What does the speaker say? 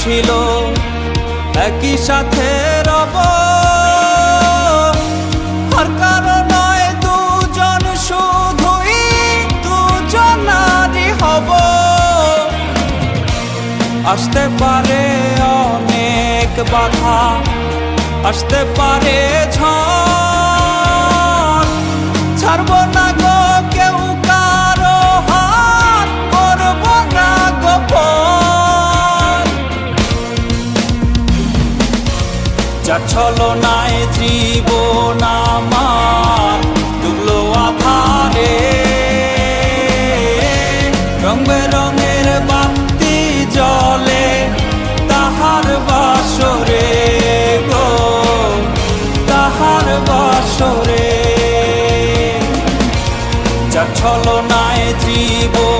ছিল একই সাথে রব, আর কারো নয় দুজন, শুধুই দুজনারই হব। আসতে পারে অনেক বাধা, আসতে পারে ঝড়, ছাড়ব না গো কেউ কারো হাত, করব না গোপন। যা ছলনায় জীবন আমার ডুবলো আধারে, রং বেরঙের বাতি জ্বলে তাহার বাসরে গো, তাহার বাসরে। যা ছলনায় জীবন